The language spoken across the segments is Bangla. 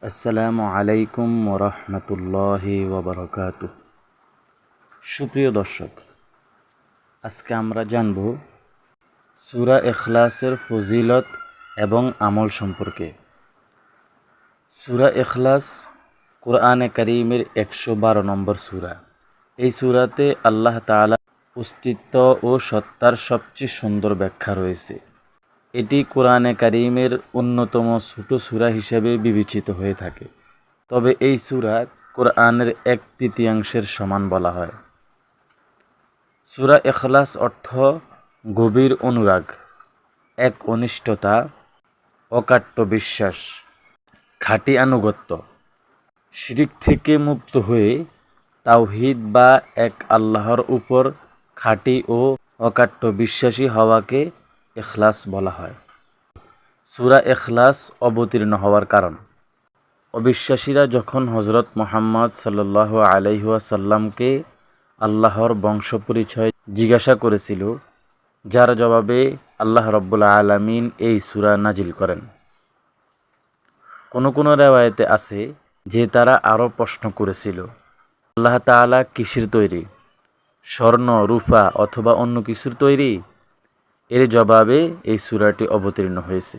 আসসালামু আলাইকুম ওরহমতুল্লাহি ওবরকাতুহ। সুপ্রিয় দর্শক, আজকে আমরা জানব সূরা ইখলাসের ফজিলত এবং আমল সম্পর্কে। সূরা ইখলাস কোরআনে কারীমের 112 নম্বর সূরা। এই সূরাতে আল্লাহ তাআলা অস্তিত্ব ও সত্তার সবচেয়ে সুন্দর ব্যাখ্যা রয়েছে। এটি কোরআনে কারীমের অন্যতম ছোট সূরা হিসেবে বিবেচিত হয়ে থাকে। তবে এই সূরা কোরআনের 1/3 সমান বলা হয়। সূরা ইখলাস অর্থ গভীর অনুরাগ, একনিষ্ঠতা, অকাট্য বিশ্বাস, খাঁটি আনুগত্য, শিরক থেকে মুক্ত হয়ে তাওহীদ বা এক আল্লাহর উপর খাঁটি ও অকাট্য বিশ্বাসী হওয়াকে ইখলাস বলা হয়। সূরা ইখলাস অবতীর্ণ হওয়ার কারণ: অবিশ্বাসীরা যখন হযরত মুহাম্মদ সাল্লাল্লাহু আলাইহি ওয়াসাল্লামকে আল্লাহর বংশ পরিচয় জিজ্ঞাসা করেছিল, যার জবাবে আল্লাহ রাব্বুল আলামিন এই সূরা নাজিল করেন। কোন কোন রিওয়ায়াতে আছে যে তারা আরও প্রশ্ন করেছিল, আল্লাহ তাআলা কিসের তৈরি? স্বর্ণ, রূপা অথবা অন্য কিছুর তৈরি? এর জবাবে এই সূরাটি অবতীর্ণ হয়েছে।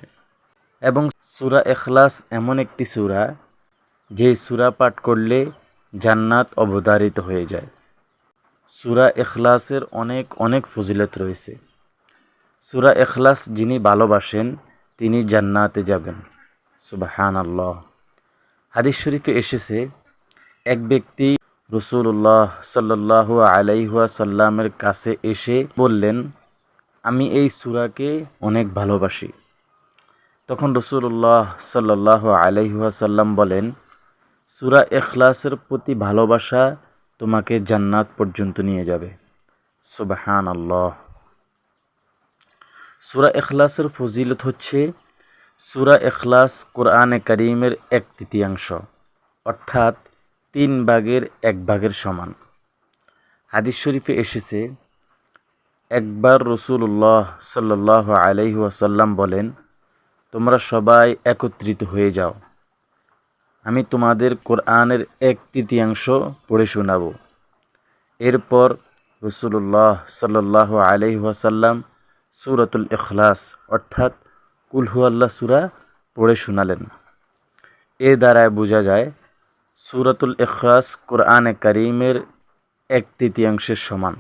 এবং সূরা ইখলাস এমন একটি সূরা যে সূরা পাঠ করলে জান্নাত অবধারিত হয়ে যায়। সূরা ইখলাসের অনেক ফজিলত রয়েছে। সূরা ইখলাস যিনি ভালোবাসেন তিনি জান্নাতে যাবেন। সুবহানাল্লাহ। হাদিস শরীফে এসেছে, এক ব্যক্তি রাসূলুল্লাহ সাল্লাল্লাহু আলাইহি ওয়াসাল্লামের কাছে এসে বললেন, আমি এই সূরাকে অনেক ভালোবাসি। তখন রাসূলুল্লাহ সাল্লাল্লাহু আলাইহি ওয়াসাল্লাম বলেন, সূরা ইখলাসের প্রতি ভালোবাসা তোমাকে জান্নাত পর্যন্ত নিয়ে যাবে। সুবহানাল্লাহ। সূরা ইখলাসের ফজিলত হচ্ছে, সূরা ইখলাস কোরআনে কারীমের 1/3, অর্থাৎ 1/3 সমান। হাদিস শরীফে এসেছে, একবার রাসূলুল্লাহ সাল্লাল্লাহু আলাইহি ওয়াসাল্লাম বলেন, তোমরা সবাই একত্রিত হয়ে যাও, আমি তোমাদের কোরআনের 1/3 পড়ে শোনাব। এরপর রাসূলুল্লাহ সাল্লাল্লাহু আলাইহি ওয়াসাল্লাম সূরাতুল ইখলাস অর্থাৎ কুল হুয়াল্লাহ সূরা পড়ে শোনালেন। এর দ্বারায় বোঝা যায় সূরাতুল ইখলাস কোরআনে কারীমের 1/3 সমান,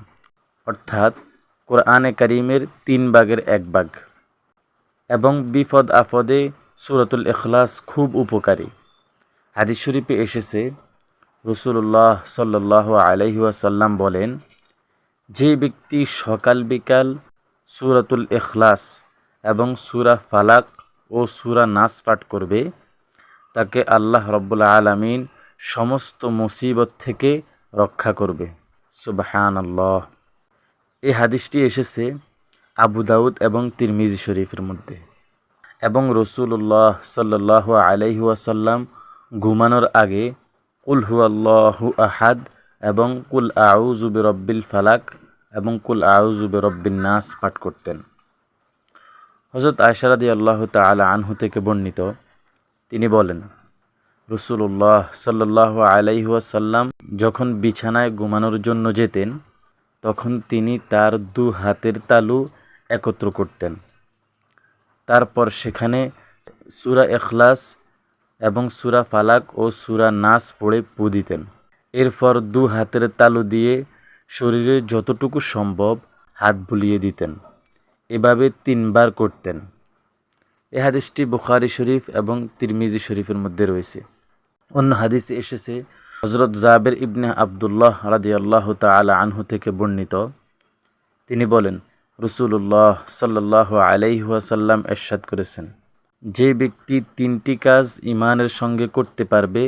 অর্থাৎ কোরআনে কারীমের 1/3। এবং বিপদ আপদে সূরাতুল ইখলাস খুব উপকারী। হাদিস শরীফে এসেছে, রাসূলুল্লাহ সাল্লাল্লাহু আলাইহি ওয়াসাল্লাম বলেন, যে ব্যক্তি সকাল বিকাল সূরাতুল ইখলাস এবং সূরা ফালাক ও সূরা নাস পাঠ করবে, তাকে আল্লাহ রাব্বুল আলামিন সমস্ত মুসিবত থেকে রক্ষা করবে। সুবহানাল্লাহ। এই হাদিসটি এসেছে আবু দাউদ এবং তিরমিজি শরীফের মধ্যে। এবং রাসূলুল্লাহ সাল্লাল্লাহু আলাইহি ওয়াসাল্লাম ঘুমানোর আগে কুল হুয়াল্লাহু আহাদ এবং কুল আউযু বিরাব্বিল ফালাক এবং কুল আউযু বিরাব্বিন নাস পাঠ করতেন। হযরত আয়েশা রাদিয়াল্লাহু তাআলা আনহু থেকে বর্ণিত, তিনি বলেন, রাসূলুল্লাহ সাল্লাল্লাহু আলাইহি ওয়াসাল্লাম যখন বিছানায় ঘুমানোর জন্য যেতেন, তখন তিনি তার 2 হাতের তালু একত্র করতেন। তারপর সেখানে সূরা ইখলাস এবং সূরা ফালাক ও সূরা নাস পড়ে ফু দিতেন। এরপর 2 হাতের তালু দিয়ে শরীরে যতটুকু সম্ভব হাত বুলিয়ে দিতেন। এভাবে 3 বার করতেন। এই হাদিসটি বুখারী শরীফ এবং তিরমিজি শরীফের মধ্যে রয়েছে। অন্য হাদিসে এসেছে, হযরত জাবের ইবনে আব্দুল্লাহ রাদিয়াল্লাহু তাআলা আনহু থেকে বর্ণিত, তিনি বলেন, রাসূলুল্লাহ সাল্লাল্লাহু আলাইহি ওয়াসাল্লাম ইরশাদ করেছেন, যে ব্যক্তি 3টি কাজ ঈমানের সঙ্গে করতে পারবে,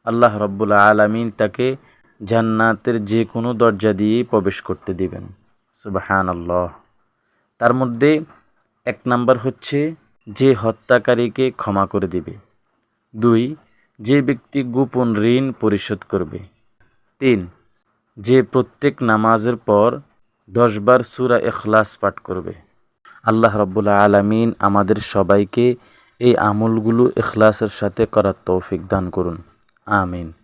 আল্লাহ রাব্বুল আলামিন তাকে জান্নাতের যে কোনো দরজা দিয়ে প্রবেশ করতে দিবেন। সুবহানাল্লাহ। তার মধ্যে 1 নাম্বার হচ্ছে, যে হত্যাকারীকে ক্ষমা করে দিবে। 2, যে ব্যক্তি গোপন ঋণ পরিশোধ করবে। 3, যে প্রত্যেক নামাজের পর 10 বার সূরা ইখলাস পাঠ করবে। আল্লাহ রাব্বুল আলামিন আমাদের সবাইকে এই আমলগুলো ইখলাসের সাথে করার তৌফিক দান করুন। আমিন।